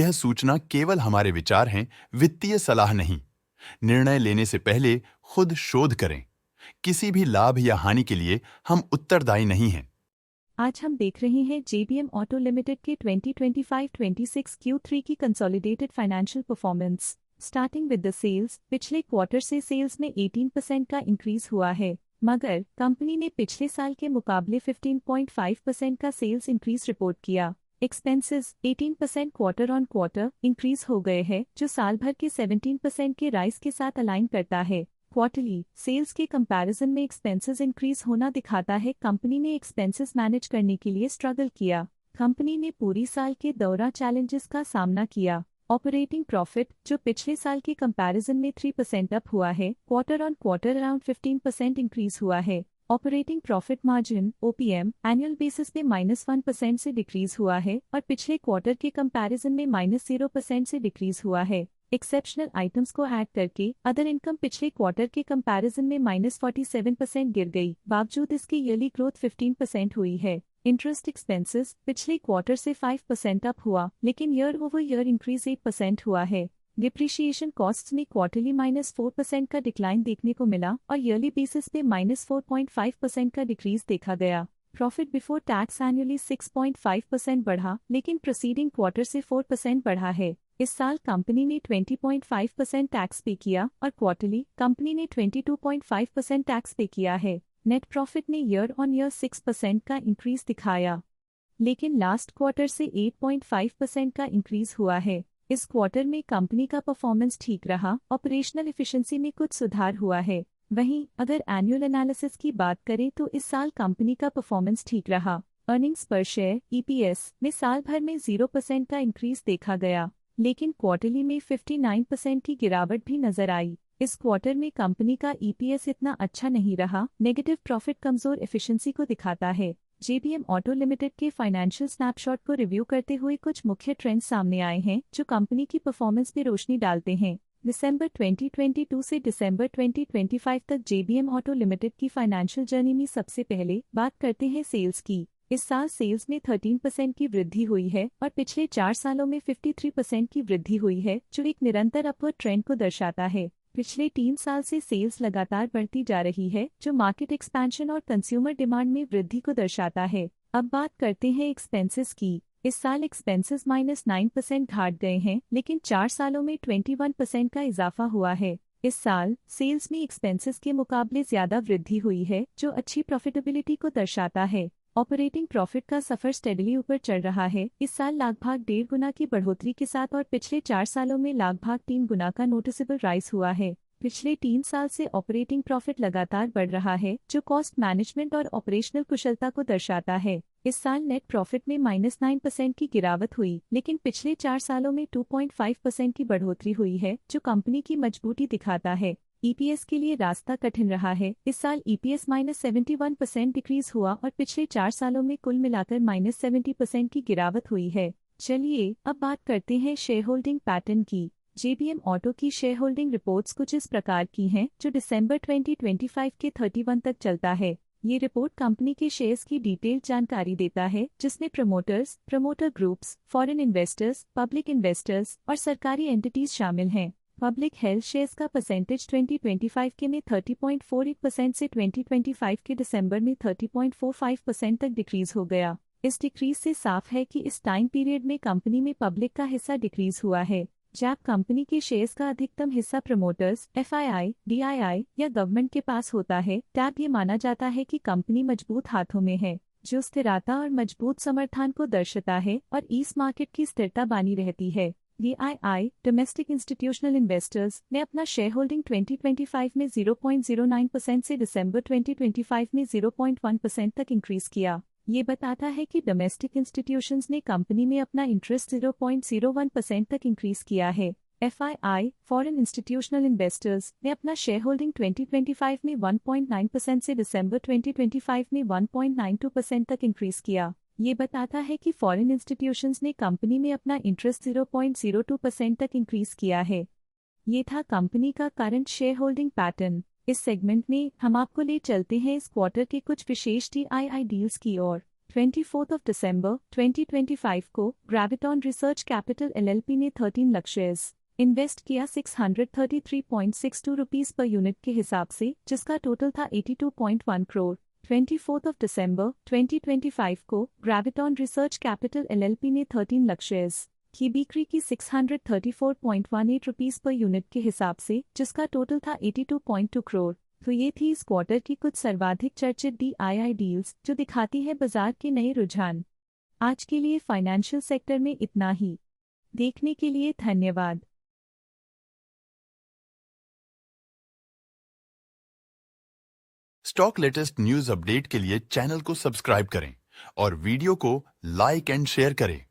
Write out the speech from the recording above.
यह सूचना केवल हमारे विचार हैं, वित्तीय सलाह नहीं। निर्णय लेने से पहले खुद शोध करें। किसी भी लाभ या हानि के लिए हम उत्तरदायी नहीं हैं। आज हम देख रहे हैं जेबीएम ऑटो लिमिटेड के 2025-26 Q3 की consolidated financial performance. Starting with the sales, पिछले क्वार्टर से सेल्स में 18% का इंक्रीज हुआ है, मगर कंपनी ने पिछले साल के मुकाबले 15.5% का सेल्स इंक्रीज रिपोर्ट किया। Expenses 18% quarter on quarter increase हो गए हैं, जो साल भर के 17% के राइज के साथ अलाइन करता है। क्वार्टरली सेल्स के कंपैरिजन में एक्सपेंसेस इंक्रीज होना दिखाता है कंपनी ने एक्सपेंसेस मैनेज करने के लिए स्ट्रगल किया। कंपनी ने पूरी साल के दौरान चैलेंजेस का सामना किया। ऑपरेटिंग प्रॉफिट, जो पिछले साल के कंपैरिजन में 3% अप हुआ है, quarter on quarter around 15% increase हुआ है। Operating profit margin (OPM) annual basis पे -1% से डिक्रीज हुआ है और पिछले क्वार्टर के कंपैरिजन में -0% से डिक्रीज हुआ है। एक्सेप्शनल आइटम्स को ऐड करके अदर इनकम पिछले क्वार्टर के कंपैरिजन में -47% गिर गई, बावजूद इसकी ईयरली ग्रोथ 15% हुई है। इंटरेस्ट एक्सपेंसेस पिछले क्वार्टर से 5% अप हुआ, लेकिन ईयर ओवर ईयर इंक्रीज 8% हुआ है। डिप्रिशिएशन कॉस्ट्स में क्वार्टरली -4% का डिक्लाइन देखने को मिला और ईयरली बेसिस पे -4.5% का डिक्रीज देखा गया। प्रॉफिट बिफोर टैक्स एनुअली 6.5% बढ़ा, लेकिन प्रीसीडिंग क्वार्टर से 4% बढ़ा है। इस साल कंपनी ने 20.5% टैक्स पे किया और क्वार्टरली कंपनी ने 22.5% टैक्स पे किया है। नेट प्रॉफिट ने ईयर ऑन ईयर 6% का इंक्रीज दिखाया, लेकिन लास्ट क्वार्टर से 8.5% का इंक्रीज हुआ है। इस क्वार्टर में कंपनी का परफॉर्मेंस ठीक रहा, ऑपरेशनल एफिशिएंसी में कुछ सुधार हुआ है। वहीं अगर एनुअल एनालिसिस की बात करें तो इस साल कंपनी का परफॉर्मेंस ठीक रहा। अर्निंग्स पर शेयर (EPS) में साल भर में 0% का इंक्रीज देखा गया, लेकिन क्वार्टरली में 59% की गिरावट भी नजर आई। इस क्वार्टर में कंपनी का EPS इतना अच्छा नहीं रहा। नेगेटिव प्रॉफिट कमजोर एफिशिएंसी को दिखाता है। जेबीएम ऑटो लिमिटेड के फाइनेंशियल स्नैपशॉट को रिव्यू करते हुए कुछ मुख्य ट्रेंड्स सामने आए हैं जो कंपनी की परफॉर्मेंस पे रोशनी डालते हैं। दिसंबर 2022 से दिसंबर 2025 तक जेबीएम ऑटो लिमिटेड की फाइनेंशियल जर्नी में सबसे पहले बात करते हैं सेल्स की। इस साल सेल्स में 13% की वृद्धि हुई है और पिछले 4 सालों में 53% की वृद्धि हुई है, जो एक निरंतर अपवर्ड ट्रेंड को दर्शाता है। पिछले 3 साल से सेल्स लगातार बढ़ती जा रही है, जो मार्केट एक्सपेंशन और कंज्यूमर डिमांड में वृद्धि को दर्शाता है। अब बात करते हैं एक्सपेंसेस की। इस साल एक्सपेंसेस -9% घट गए हैं, लेकिन 4 सालों में 21% का इजाफा हुआ है। इस साल सेल्स में एक्सपेंसेस के मुकाबले ज्यादा वृद्धि हुई है, जो अच्छी प्रॉफिटेबिलिटी को दर्शाता है। ऑपरेटिंग प्रॉफिट का सफर स्टेडली ऊपर चढ़ रहा है। इस साल लगभग 1.5 गुना की बढ़ोतरी के साथ और पिछले 4 सालों में लगभग 3 गुना का नोटिसेबल राइज हुआ है। पिछले 3 साल से ऑपरेटिंग प्रॉफिट लगातार बढ़ रहा है, जो कॉस्ट मैनेजमेंट और ऑपरेशनल कुशलता को दर्शाता है। इस साल नेट प्रॉफिट में -9% की गिरावट हुई, लेकिन पिछले 4 सालों में 2.5% की बढ़ोतरी हुई है, जो कंपनी की मजबूती दिखाता है। EPS के लिए रास्ता कठिन रहा है। इस साल EPS -71% डिक्रीज हुआ और पिछले 4 सालों में कुल मिलाकर -70% की गिरावट हुई है। चलिए अब बात करते हैं शेयर होल्डिंग पैटर्न की। जेबीएम ऑटो की शेयर होल्डिंग रिपोर्ट्स कुछ इस प्रकार की हैं, जो दिसंबर 2025 के 31 तक चलता है। ये रिपोर्ट कंपनी के शेयर्स की डिटेल्ड जानकारी देता है, जिसमें promoters, promoter groups, foreign investors, public investors और सरकारी एंटिटीज शामिल हैं। पब्लिक हेल्थ शेयर्स का परसेंटेज 2025 के में 30.48% से 2025 के दिसंबर में 30.45% तक डिक्रीज हो गया। इस डिक्रीज से साफ है कि इस टाइम पीरियड में कंपनी में पब्लिक का हिस्सा डिक्रीज हुआ है। जब कंपनी के शेयर्स का अधिकतम हिस्सा प्रमोटर्स, FII, DII या गवर्नमेंट के पास होता है, तब ये माना जाता है कि कंपनी मजबूत हाथों में है, जो स्थिरता और मजबूत समर्थन को दर्शाता है और इस मार्केट की स्थिरता बनी रहती है। DII डोमेस्टिक इंस्टीट्यूशनल इन्वेस्टर्स ने अपना शेयर होल्डिंग 2025 में 0.09% से दिसंबर 2025 में 0.1% तक इंक्रीज किया। ये बताता है कि डोमेस्टिक इंस्टीट्यूशंस ने कंपनी में अपना इंटरेस्ट 0.01% तक इंक्रीज किया है। FII फॉरेन इंस्टीट्यूशनल इन्वेस्टर्स ने अपना शेयर होल्डिंग 2025 में 1.9% से दिसंबर 2025 में 1.92% तक इंक्रीज किया। ये बताता है कि फॉरेन इंस्टीट्यूशंस ने कंपनी में अपना इंटरेस्ट 0.02% तक इंक्रीज किया है। ये था कंपनी का करंट शेयर होल्डिंग पैटर्न। इस सेगमेंट में हम आपको ले चलते हैं इस क्वार्टर के कुछ विशेष DII डील्स की ओर। 24 December 2025 को ग्रेविटॉन रिसर्च कैपिटल LLP ने 13 लाख शेयर्स इन्वेस्ट किया 633.62 रुपीस पर यूनिट के हिसाब से, जिसका टोटल था 82.1 करोड़। 24 December 2025 को ग्रेविटॉन रिसर्च कैपिटल LLP ने 13 लाख शेयर्स की बिक्री की 634.18 रुपीस पर यूनिट के हिसाब से, जिसका टोटल था 82.2 करोड़। तो ये थी इस क्वार्टर की कुछ सर्वाधिक चर्चित DII डील्स, जो दिखाती है बाजार के नए रुझान। आज के लिए फाइनेंशियल सेक्टर में इतना ही। देखने के लिए धन्यवाद। स्टॉक लेटेस्ट न्यूज अपडेट के लिए चैनल को सब्सक्राइब करें और वीडियो को लाइक एंड शेयर करें।